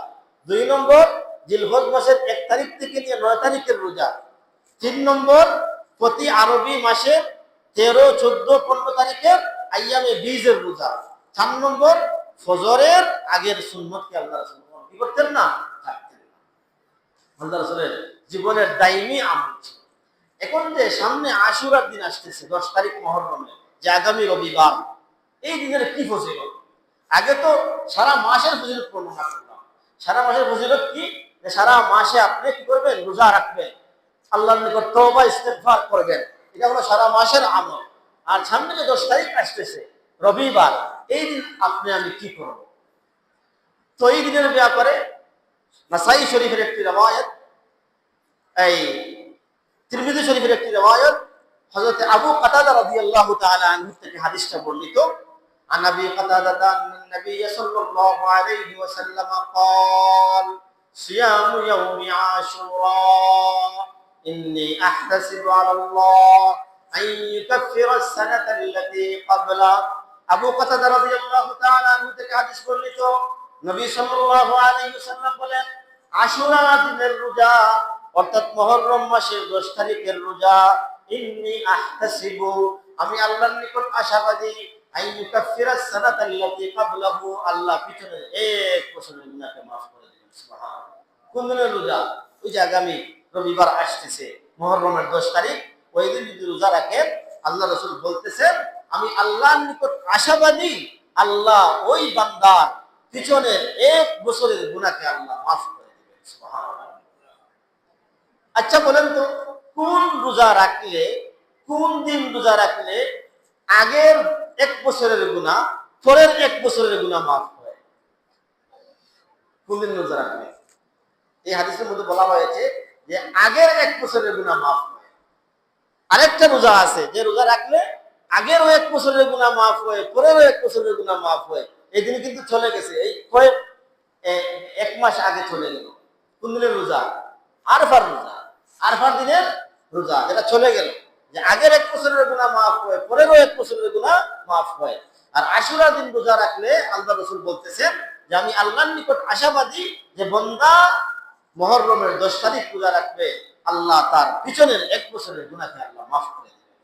Speaker 1: দুই নম্বর জিলহজ মাসের 1 তারিখ থেকে নিয়ে 9 তারিখের রোজা। তিন নম্বর প্রতি আরবি মাসের 13, 14, 15 তারিখের আইয়ামে বীজের রোজা। 4 নম্বর ফজরের আগের সুন্নতকে আল্লাহ রাসূল কি করতেন না? ছাড়তেন না। আল্লাহ রাসূলের জীবনের দায়মি আমল ছিল। এখন যে সামনে আশুরার দিন আসতেছে 10 তারিখ মুহররমে, যে আগামী রবিবার, এই দিনের কি ফজিলত? আগে তো সারা মাসের ফজিলত বর্ণনা করলাম। সারা মাসের ফজিলত কি? যে সারা মাসে আপনি কি করবেন? রোজা রাখবেন, আল্লাহর নিকট তওবা ইস্তেগফার করবেন, এটা হলো সারা মাসের আমল। আর সামনে যে 10 তারিখ আসতেছে রবিবার, এই দিন আপনি আমি কি করব? তো এই দিনের ব্যাপারে নাসাই শরীফের একটি রওয়ায়াত, এই তিরমিজি শরীফের একটি রওয়ায়াত, হযরত আবু কাতাদা রাদিয়াল্লাহু তাআলা আনহু থেকে হাদিসটা বর্ণিত। عن أبي قتادة أن النبي صلى الله عليه وسلم قال صيام يوم عاشوراء إني أحتسب على الله أن يكفر السنة التي قبله। আবু কাতাদা রাদিয়াল্লাহু তাআলা আনহু থেকে হাদিস বর্ণিত, নবী সাল্লাল্লাহু আলাইহি ওয়াসাল্লাম বলেন, আশুরা দিনের রোজা অর্থাৎ মুহররম মাসের 10 তারিখের রোজা, ইন্নী আহতাসিবু, আমি আল্লাহর নিকট আশাবাদী, আইয়ুকাফিরাস সানাতাল্লাতী ক্বাবলাহু, আল্লাহ পিছনের 1 বছরের গুনাহকে maaf করে দিবেন। সুবহানাল্লাহ। কোন দিনের রোজা? ওই যে আগামী রবিবার আসতেছে মুহররমের 10 তারিখ, ওই দিন যদি রোজা রাখেন, আল্লাহ রাসূল বলতেছেন আমি আল্লাহর নিকট আশাবাদী, আল্লাহ ওই বান্দার পিছনের 1 বছরের গুনাহকে আল্লাহ maaf করে দিবেন। সুবহানাল্লাহ। আচ্ছা বলেন তো, কোন রোজা রাখলে, কোন দিন রোজা রাখলে আগের 1 বছরের গুনাহ পরের 1 বছরের গুনাহ maaf হয়? কোন দিন রোজা রাখলে? এই হাদিসের মধ্যে বলা হয়েছে যে আগের 1 বছরের গুনাহ maaf হয়। আরেকটা রোজা আছে যে রোজা রাখলে আগেরও 1 বছরের গুনাহ maaf হয়, পরেরও 1 বছরের গুনাহ maaf হয়। এই দিন কিন্তু চলে গেছে, এই কয়েক 1 মাস আগে চলে গেল। কোন দিনের রোজা? আরফার রোজা। আরফার দিনের রোজা, যেটা চলে গেল, যে আগের 1 বছরের গুনাহ maaf হয়, পরেরও 1 বছরের গুনাহ maaf হয়। আর আশুরা দিন রোজা রাখলে আল্লাহ রাসূল বলতেছেন যে আমি আল্লাহর নিকট আশাবাদী যে বান্দা মুহররমের 10 তারিখ রোজা রাখবে, আল্লাহ তার পিছনের 1 বছরের গুনাহকে আল্লাহ maaf করে দিবেন।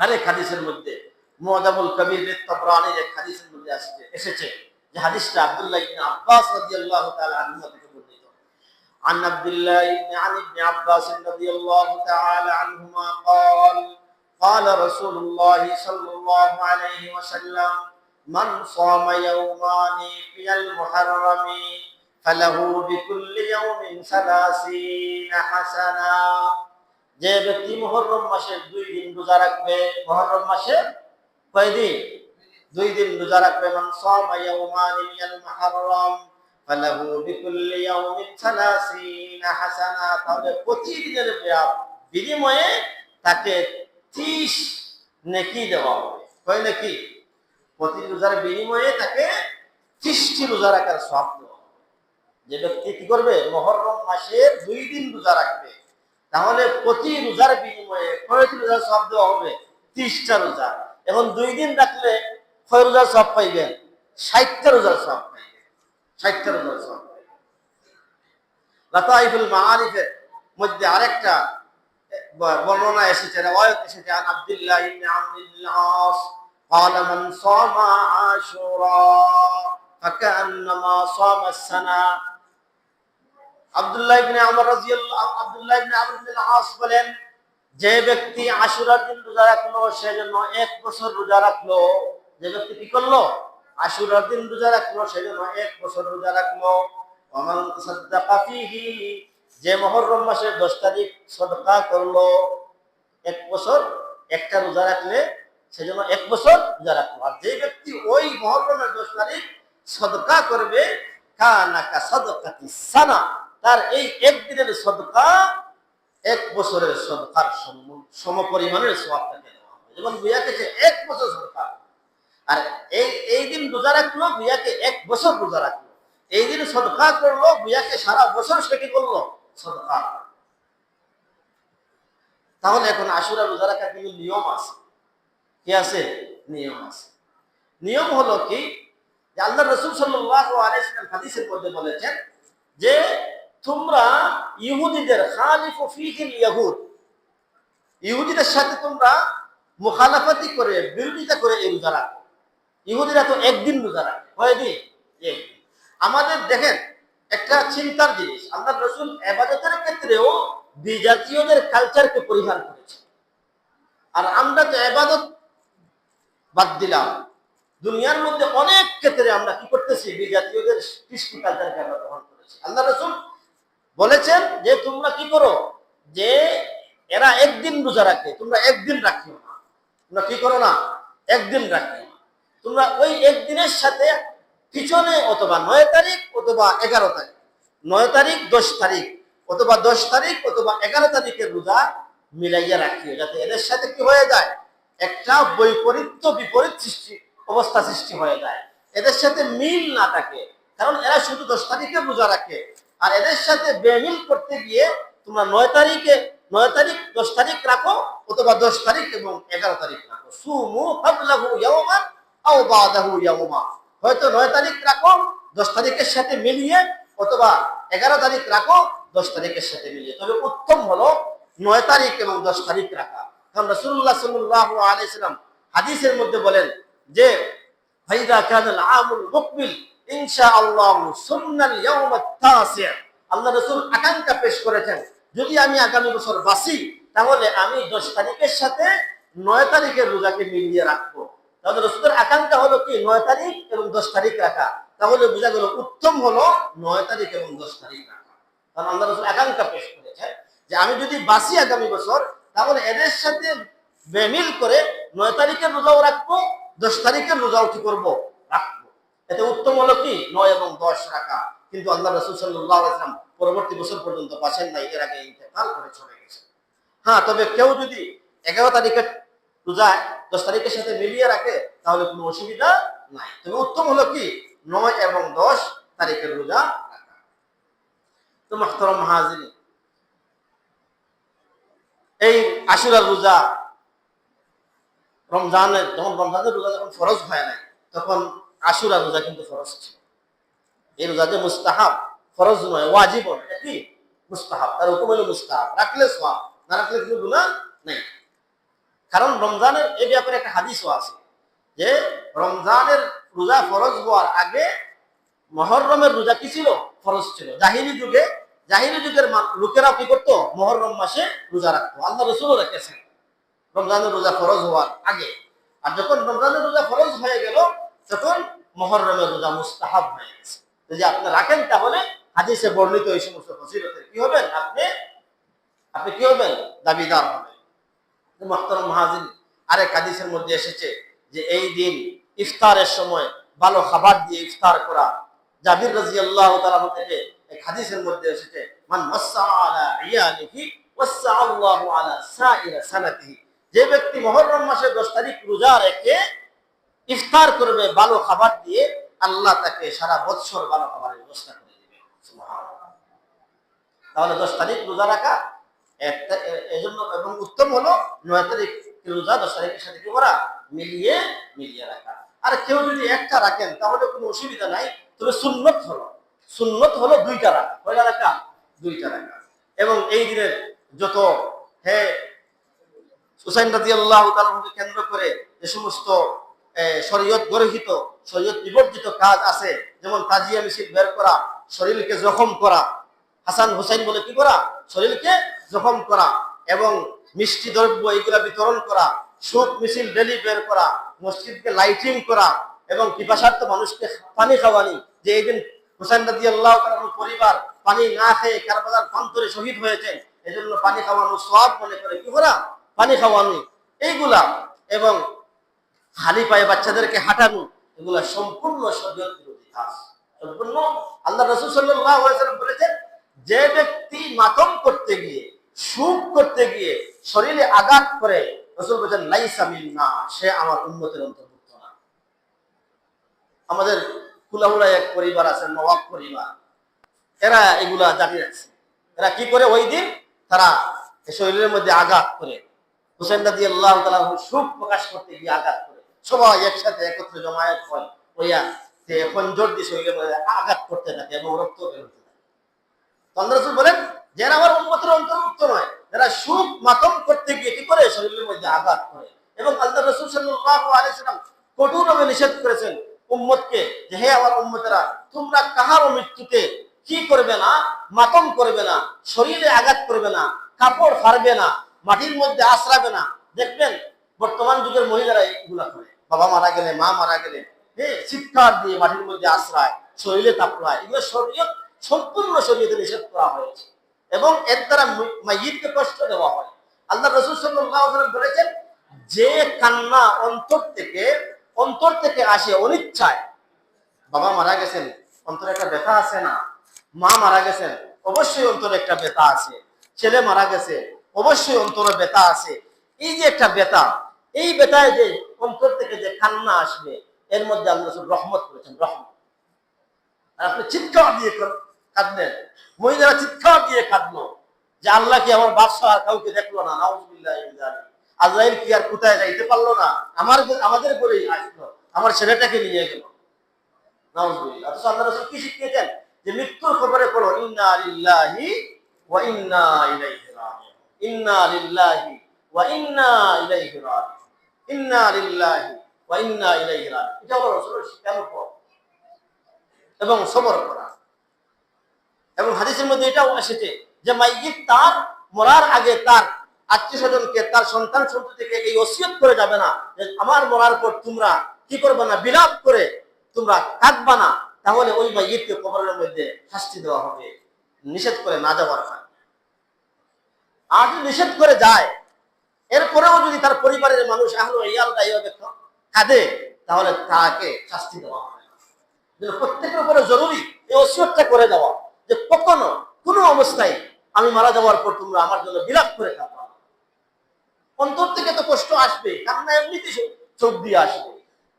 Speaker 1: আরেক হাদিসের মধ্যে মুআজামুল কবির তাবরানীর এক হাদিসের মধ্যে এসেছে, যে হাদিসটা আব্দুল্লাহ ইবনে আব্বাস রাদিয়াল্লাহু তাআলা আনহু থেকে বর্ণিত। عن ابن عباس رضي الله تعالى عنهما قال قال رسول الله صلى الله عليه وسلم من صام يومان في المحرم فله بكل يوم 30 حسنة যে ব্যক্তি মুহররম মাসের 2 দিন রোজা রাখবে মুহররম মাসের কয় দিন 2 দিন রোজা রাখবে মান সামা ইয়াওমানি মিনাল মুহররম ফালাহু বিকুল্লি ইয়াউমিন 30 হাসানা তাহলে প্রতিদিনের বিনিময়ে তাকে 30 নেকি দেওয়া হবে কয় নেকি প্রতি রোজার বিনিময়ে তাকে 30টি রোজা রাখার সওয়াব দেওয়া হবে যে ব্যক্তি কি করবে মুহররম মাসের 2 দিন রোজা রাখবে তাহলে প্রতি রোজার বিনিময়ে কয়টি রোজার সওয়াব দেওয়া হবে 30টা রোজা এখন 2 দিন রাখলে কয় রোজার সওয়াব পাইবেন 60টা রোজার সওয়াব পাইবেন 60টা রোজার সওয়াব লাতাইফুল মাআরিফের মধ্যে আরেকটা বর্ণনা এসেছে riwayat এসেছে আন আব্দুল্লাহ ইবনে আমর ইবনে আস قال من صام عاشوراء فكأنما صام السنة আব্দুল্লাহ ইবনে আমর ইবনে আস বলেন যে ব্যক্তি আশুরার দিন রোজা রাখলো সেজন্য 1 বছর রোজা রাখলো যে ব্যক্তি কি করলো আশুরার দিন রোজা রাখলো সেজন্য 1 বছর রোজা রাখলো ওমান তাসাদ্দাকা ফীহি যে মুহররম মাসের 10 তারিখ সদকা করলো 1 বছর একটা রোজা রাখলে সেজন্য 1 বছর রোজা রাখলো আর যে ব্যক্তি ওই মুহররমের 10 তারিখ সদকা করবে কানা কা সাদাকাতি সানা তার এই একদিনের সদকা 1 বছরের সদকার সমপরিমাণের সওয়াব তাকে দেওয়া হবে যেমন বিয়াকে 1 বছর সদকা আর এই দিন রোজা রাখলো বিয়াকে 1 বছর রোজা রাখলো এই দিন সদকা করলো বিয়াকে সারা বছর সে কি করলো সদকা তাহলে এখন আশুরা রোজা রাখার কিন্তু নিয়ম আছে কি আছে নিয়ম আছে নিয়ম হলো কি যে আল্লাহ রাসূল সাল্লাল্লাহু আলাইহি ওয়াসাল্লাম হাদিসের মধ্যে বলেছেন যে তোমরা ইহুদিদের খালিফু ফীহিল ইয়াহুদ ইহুদিদের সাথে তোমরা মুখালাফাতি করে বিরোধিতা করে এই রোজা রাখো ইহুদিরা তো একদিন রোজা রাখে কয়দিন একদিন আমাদের দেখেন একটা চিন্তার জিনিস আল্লাহ রাসূল ইবাদতের ক্ষেত্রেও বিজাতীয়দের কালচারকে পরিহার করেছে আর আমরা তো ইবাদত বাদ দিলাম দুনিয়ার মধ্যে অনেক ক্ষেত্রে আমরা কি করতেছি বিজাতীয়দের কৃষ্টি কালচারকে আমরা গ্রহণ করেছি আল্লাহ রাসূল বলেছেন যে তোমরা কি করো যে এরা একদিন রোজা রাখে তোমরা একদিন রাখিও না তোমরা কি করো না একদিন রাখিও না তোমরা ওই একদিনের সাথে পিছনে অথবা 9 তারিখ অথবা 11 তারিখ 9 তারিখ 10 তারিখ অথবা 10 তারিখ অথবা 11 তারিখের রোজা মিলাইয়া রাখিও যাতে এদের সাথে কি হয়ে যায় একটা বিপরীত অবস্থা সৃষ্টি হয়ে যায় এদের সাথে মিল না থাকে কারণ এরা শুধু 10 তারিখে রোজা রাখে আর এদের সাথে বেমিল করতে গিয়ে তোমরা 9 তারিখ 10 তারিখ রাখো অথবা 10 তারিখ এবং 11 তারিখ রাখো সুমু ফাদলাহু ইয়াওমান আও বাদাহু ইয়াওমা হয়তো 9 তারিখ রাখো 10 তারিখের সাথে মিলিয়ে অথবা 11 তারিখ রাখো 10 তারিখের সাথে মিলিয়ে তবে উত্তম হলো 9 তারিখ এবং 10 তারিখ রাখা কারণ রাসূলুল্লাহ সাল্লাল্লাহু আলাইহি সাল্লাম হাদিসের মধ্যে বলেন যে ফাইদা কানাল আমুল মুকবিল ইনশাআল্লাহ সুন্নাল ইয়াউমাত তাসি' আল্লাহ রাসূল আকাঙ্ক্ষা পেশ করেছেন যদি আমি আগামী বছর বাঁচি তাহলে আমি 10 তারিখের সাথে 9 তারিখের রোজাকে মিলিয়ে রাখবো তাহলে রাসূলের আকাঙ্ক্ষা হলো কি 9 তারিখ এবং 10 তারিখ রাখা তাহলে বোঝা গেল উত্তম হলো 9 তারিখ এবং 10 তারিখ রাখা কারণ আল্লাহ রাসূল আকাঙ্ক্ষা পেশ করেছেন যে আমি যদি বাঁচি আগামী বছর তাহলে এদের সাথে বেমিল করে 9 তারিখের রোজাও রাখবো 10 তারিখের রোজাও কি করবো রাখবো এতে উত্তম হলো কি 9 এবং 10 রাখা কিন্তু আল্লাহ রাসূল সাল্লাল্লাহু আলাইহি ওয়াসাল্লাম পরবর্তী বছর পর্যন্ত বাঁচেন নাই এর আগে ইন্তেকাল করে চলে গেছেন হ্যাঁ তবে কেউ যদি 11 তারিখের রোজা 10 তারিখের সাথে মিলিয়ে রাখে তাহলে কোনো অসুবিধা নাই তবে উত্তম হলো কি 9 এবং 10 তারিখের রোজা রাখা তো মুহতারাম হাজিরিন এই আশুরার রোজা রমজানের রোজা যখন ফরজ হয় নাই তখন আশুরা রোজা কিন্তু ফরজ ছিল এই রোজা যে মুস্তাহাব ফরজ নয় ওয়াজিব নয় এটা কি মুস্তাহাব তার হুকুম হলো মুস্তাহাব রাখলে সওয়াব না রাখলে কোনো গুনাহ নেই কারণ রমজানের এই ব্যাপারে একটা হাদিসও আছে যে রমজানের রোজা ফরজ হওয়ার আগে মুহররমের রোজা কি ছিল ফরজ ছিল জাহিলি যুগের লোকেরা কি করতো মুহররম মাসে রোজা রাখতো আল্লাহ রাসূলও রেখেছেন
Speaker 2: রমজানের রোজা ফরজ হওয়ার আগে। আর যখন রমজানের রোজা ফরজ হয়ে গেল তখন মুহররমের রোজা মুস্তাহাব হয়ে গেছে। যদি আপনি রাখেন তাহলে হাদিসে বর্ণিত এই সমস্ত ফজিলতের কি হবেন, আপনি কি হবেন, দাবিদার হবেন। মুহতারাম মুহাজির, আরেক হাদিসের মধ্যে এসেছে যে এই দিন ইফতারের সময় ভালো খাবার দিয়ে ইফতার করা। জাবির রাদিয়াল্লাহু তাআলা থেকে এক হাদিসের মধ্যে এসেছে, মান ওয়াসা আলা ইয়ালিহি ওয়াসা আল্লাহু আলা সাইরা সানাতিহি, যে ব্যক্তি মুহররম মাসের 10 তারিখ রোজা রেখে ইফতার করবে ভালো খাবার দিয়ে, আল্লাহ তাকে সারা বছর ভালো খাবারের ব্যবস্থা করে দিবেন। সুবহানাল্লাহ। তাহলে 10 তারিখ রোজা রাখা একটা, এজন্য এবং উত্তম হলো 9 তারিখ রোজা 10 তারিখের সাথে কি করা, মিলিয়ে রাখা। আর কেউ যদি একটা রাখেন তাহলে কোনো অসুবিধা নাই, তবে সুন্নত হলো 2টা রাখা। কয়টা রাখা? 2টা রাখা। এবং এই দিনের যত হুসাইন রাদিয়াল্লাহু তাআলাকে কেন্দ্র করে যে সমস্ত শরীয়ত গরহিত, শরীয়ত বিবর্জিত কাজ আছে, যেমন তাজিয়া মিছিল বের করা, শরীরকে জখম করা, হাসান হুসাইন বলে কি করা, শরীরকে জখম করা, এবং মিষ্টি দ্রব্য এগুলা বিতরণ করা, শোক মিছিল র্যালি বের করা, মসজিদকে লাইটিং করা, এবং পিপাসার্থ মানুষকে পানি খাওয়ানি। যে এই দিন হুসাইন রাদিয়াল্লাহু তাআলার পরিবার পানি না খেয়ে কারবালার প্রান্তরে শহীদ হয়েছেন, এজন্য পানি খাওয়ানো সওয়াব মনে করে কি করা, পানি খাওয়ানো, এইগুলা, এবং খালি পায়ে বাচ্চাদেরকে হাঁটানো, এগুলা সম্পূর্ণ শরীয়ত বিরোধী কাজ। সম্পূর্ণ। আল্লাহ রাসূল সাল্লাল্লাহু আলাইহি ওয়াসাল্লাম বলেছেন, যে ব্যক্তি মাতম করতে গিয়ে, সুখ করতে গিয়ে শরীরে আঘাত করে, রাসূল বলেছেন লাইসা মিন্না, সে আমার উম্মতের অন্তর্ভুক্ত না। আমাদের কুলাহুলা এক পরিবার আছে, নওয়াব পরিবার, এরা এগুলা জানিয়ে রাখছে। এরা কি করে, ওই দিন তারা শরীরের মধ্যে আঘাত করে, হুসাইন রাদিয়াল্লাহু তাআলা সুখ প্রকাশ করতে গিয়ে আঘাত করে, সবাই একসাথে একত্রে জমায়েত হয়, হইয়া যে খঞ্জর দিয়ে শরীরের মধ্যে আঘাত করতে থাকে এবং রক্ত বের হতে থাকে। আল্লাহ রাসূল বলেন, যারা আমার উম্মতের অন্তর্ভুক্ত নয়, যারা সুখ মাতম করতে গিয়ে কি করে, শরীরের মধ্যে আঘাত করে। এবং আল্লাহ রাসূল সাল্লাল্লাহু আলাইহি ওয়াসাল্লাম কঠোরভাবে নিষেধ করেছেন উম্মতকে, যে হে আমার উম্মতেরা, তোমরা কাহারও মৃত্যুতে কি করবে না, মাতম করবে না, শরীরে আঘাত করবে না, কাপড় ফাড়বে না, মাটির মধ্যে আশ্রাবে না। দেখবেন বর্তমান যুগের মহিলারা এগুলা করে, বাবা মারা গেলে, মা মারা গেলে চিৎকার দিয়ে মাটির মধ্যে আশ্রায়, শরীরে তাপড়ায়। এগুলো শরীয়ত, সম্পূর্ণ শরীয়তে নিষেধ করা হয়েছে, এবং এর দ্বারা মাইয়িতকে কষ্ট দেওয়া হয়। আল্লাহ রাসূল সাল্লাল্লাহু আলাইহি ওয়াসাল্লাম বলেছেন, যে কান্না অন্তর থেকে আসে অনিচ্ছায়, বাবা মারা গেছেন, অন্তরে একটা ব্যথা আছে না, মা মারা গেছেন, অবশ্যই অন্তরে একটা ব্যথা আছে, ছেলে মারা গেছে, অবশ্যই অন্তরে ব্যথা আছে। এই যে একটা ব্যথা, এই ব্যথায় যে অন্তর থেকে যে কান্না আসবে, এর মধ্যে আল্লাহ রাসূল রহমত করেছেন, রহমত। আর আপনি চিৎকার দিয়ে কাঁদলেন, মহিলারা চিৎকার দিয়ে কাঁদলো যে আল্লাহ কি আমার বাদশা আর কাউকে দেখলো না, নাউযুবিল্লাহি মিন যালিক, আজরাইল কি আর কোথায় যাইতে পারলো না, আমাদের করেই আসলো, আমার ছেলেটাকে নিয়ে গেল, নাউযুবিল্লাহ। অথচ আল্লাহ রাসূল কি শিখিয়েছেন, যে মৃত্যুর খবরে পড়ো ইন্না লিল্লাহি ওয়া ইন্না ইলাইহি রাজিউন, ইন্না লিল্লাহি ওয়া ইন্না ইলাইহি রাজিউন, ইন্না লিল্লাহি ওয়া ইন্না ইলাইহি রাজিউন। এটা হলো রাসূলের শিখানো পথ এবং সবর করা। এবং হাদিসের মধ্যে এটাও এসেছে যে মাইয়িত তার মরার আগে তার আত্মীয় স্বজনকে, তার সন্তান সন্ততিকে এই ওসিয়ত করে যাবে না যে আমার মরার পর তোমরা কি করবে না, বিলাপ করে তোমরা কাঁদবা না, তাহলে ওই মাইয়িতকে কবরের মধ্যে শাস্তি দেওয়া হবে, নিষেধ করে না যাওয়ার কারণে। আর যদি নিষেধ করে যায়, এরপরেও যদি তার পরিবারের মানুষ আহলে ইয়ালরা এইভাবে কাঁদে, তাহলে তাকে শাস্তি দেওয়া হবে। প্রত্যেকের উপরে জরুরি এই ওসিয়তটা করে দেওয়া, যে কখনো কোনো অবস্থায় আমি মারা যাওয়ার পর তোমরা আমার জন্য বিলাপ করে কাঁদবা না। অন্তর থেকে তো কষ্ট আসবে, কান্না এমনিতে চোখ দিয়ে আসবে,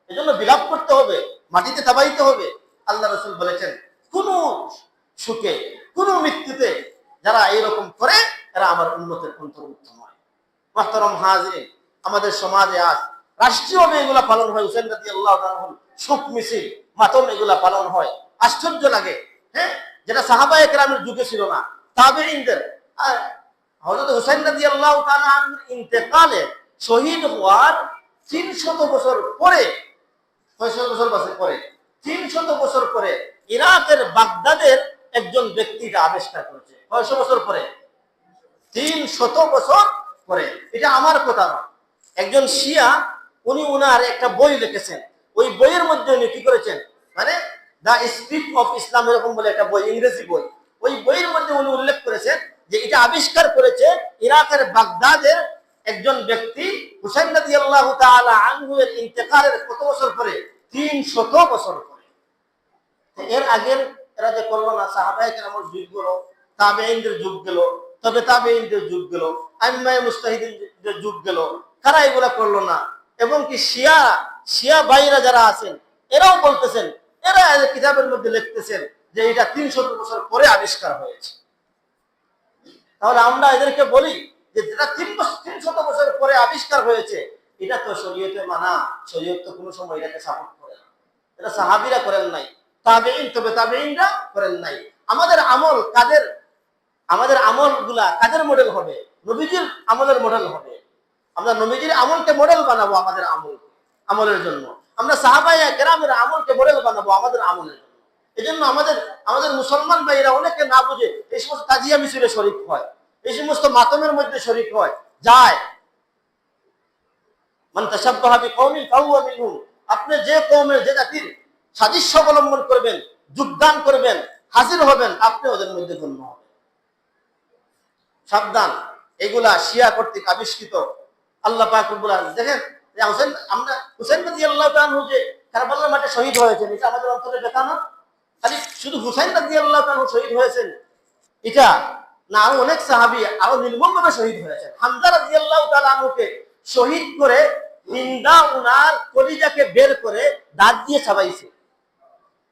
Speaker 2: এজন্য বিলাপ করতে হবে, মাটিতে দাবাইতে হবে। আল্লাহ রাসূল বলেছেন, কোন সুখে, কোন মৃত্যুতে যারা এইরকম করে, এরা আমার উম্মতের অন্তর্ভুক্ত নয়। মুহতারাম হাজিরিন, আমাদের সমাজে আজ রাষ্ট্রীয়ভাবে এগুলা পালন হয়, হুসাইন রাদিয়াল্লাহু তাআলা শোক মিছিল, মাতম এগুলা পালন হয়। আশ্চর্য লাগে, যেটা সাহাবায়ে কেরামের যুগে ছিল না, তাবেঈনদের। হযরত হুসাইন রাদিয়াল্লাহু তাআলা ইন্তেকালে, শহীদ হওয়ার 300 বছর পরে, 300 বছর পরে ইরাকের বাগদাদের একজন ব্যক্তিটা আবিষ্কার করেছে। 600 বছর পরে, 300 বছর পরে। এটা আমার কথা নয়, একজন শিয়া, উনি উনার একটা বই লিখেছেন। ওই বইয়ের মধ্যে উনি কি করেছেন, মানে দ্য স্পিরিট অফ ইসলাম এরকম বলে একটা বই, ইংরেজি বই। ওই বইয়ের মধ্যে উনি উল্লেখ করেছেন যে এটা আবিষ্কার করেছে ইরাকের বাগদাদের একজন ব্যক্তি, হুসাইন রাদিয়াল্লাহু তাআলা আনহু এর ইন্তেকালের কত বছর পরে? 300 বছর পরে। এর আগের এরা যে করলো না, সাহাবায়ে কেরামের যুগ গেল, তাবেঈনদের যুগ গেল, তবে তাবেঈনদের যুগ গেল, আইম্মায়ে মুজতাহিদিনদের যুগ গেল, কারা এগুলা করলো না? এবং কি শিয়া ভাইরা যারা আছেন এরাও বলতেছেন, এরা কিতাবের মধ্যে লিখতেছেন যে এটা 300 বছর পরে আবিষ্কার হয়েছে। তাহলে আমরা এদেরকে বলি যে যেটা 300 বছর পরে আবিষ্কার হয়েছে, এটা তো শরীয়তে মানা, শরীয়ত তো কোনো সময় এটাকে সাপোর্ট করে না। এটা সাহাবীরা করেন নাই, তাবেঈন তবে তাবেঈনরা করেন নাই। আমাদের আমল কাদের? আমাদের আমলগুলা কাদের মডেল হবে? নবীজির আমলের মডেল হবে। আমরা নবীজির আমলকে মডেল বানাবো আমাদের আমলের জন্য। আমরা সাহাবায়ে কেরামের আমলকে মডেল বানাবো আমাদের আমলের জন্য। এজন্য আমাদের মুসলমান ভাইরা অনেকে না বুঝে এই সমস্ত তাজিয়া মিছিলে শরীক হয়, এই সমস্ত মাতমের মধ্যে শরীক হয় যায়। মান তাশাব্বাহা বিকওমিন ফাহুয়া মিনহুম। আপনি যে কওমের, যে জাতির সাদৃশ্য অবলম্বন করবেন, যোগদান করবেন, হাজির হবেন, আপনি ওদের মধ্যে গণ্য হবেন। সাবধান, এগুলা শিয়া কর্তৃক আবিষ্কৃত। আল্লাহ পাক রব্বুল আলামিন দেখেন, হুসাইন রাদিয়াল্লাহু তাআলা আনহু যে কারবালার মাঠে শহীদ হয়েছেন, এটা আমাদের অন্তরে ব্যথা না? খালি শুধু হুসাইন রাদিয়াল্লাহু তাআলা আনহু শহীদ হয়েছেন এটা না, আরো অনেক সাহাবী আরো নির্মমভাবে শহীদ হয়েছেন। হামজা রাদিয়াল্লাহু তাআলা আনহুকে শহীদ করে হিন্দা উনার কলিজাকে বের করে দাঁত দিয়ে চাবাইছে।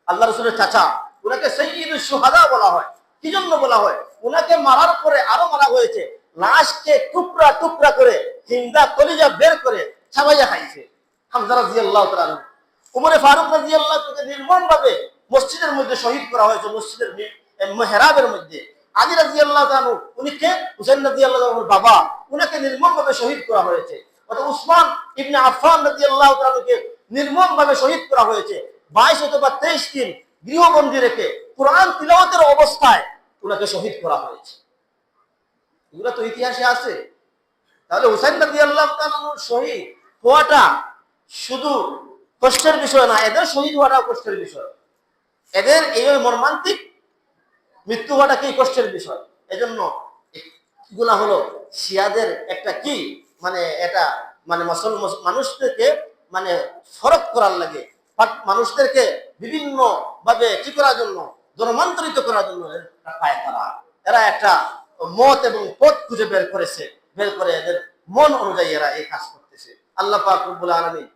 Speaker 2: আল্লাহ রাসূলের চাচা, উনাকে সাইয়্যিদুশ শুহাদা বলা হয়। কি জন্য বলা হয়? উনাকে মারার পরে আরো মারা হয়েছে, লাশকে টুকরা টুকরা করে হিন্দা কলিজা বের করে চাবাইয়া খাইছে হামজা রাদিয়াল্লাহু তাআলা আনহু। উমরে ফারুক রাদিয়াল্লাহু তাআলা নির্মমভাবে মসজিদের মধ্যে শহীদ করা হয়েছে, মসজিদের মেহরাবের মধ্যে। আলী রাদিয়াল্লাহু তাআলা আনহু, উনি কে? হুসাইন রাদিয়াল্লাহু তাআলা আনহুর বাবা, উনাকে নির্মমভাবে শহীদ করা হয়েছে। অর্থাৎ উসমান ইবনে আফফান রাদিয়াল্লাহু তাআলা আনহুকে নির্মমভাবে শহীদ করা হয়েছে। 22 অথবা 23 দিন গৃহবন্দী রেখে কোরআন তিলাওয়াতের অবস্থায় উনাকে শহীদ করা হয়েছে। এগুলো তো ইতিহাসে আছে। তাহলে হুসাইন রাদিয়াল্লাহু তাআলা আনহুর শহীদ হওয়াটা শুধু কষ্টের বিষয় না, এদের শহীদ হওয়াটাও কষ্টের বিষয়। এদের এই মর্মান্তিক মৃত্যু হওয়াটা কি কষ্টের বিষয়। এজন্য এগুলা হলো শিয়াদের একটা কি, মানে এটা মানে মানুষদেরকে মানে ফরক করার লাগে, মানুষদেরকে বিভিন্ন ভাবে কি করার জন্য, ধর্মান্তরিত করার জন্য এরা একটা মত এবং পথ খুঁজে বের করেছে, বের করে এদের মন অনুযায়ী এরা এই কাজ করতেছে। আল্লাহ পাক রব্বুল আলামিন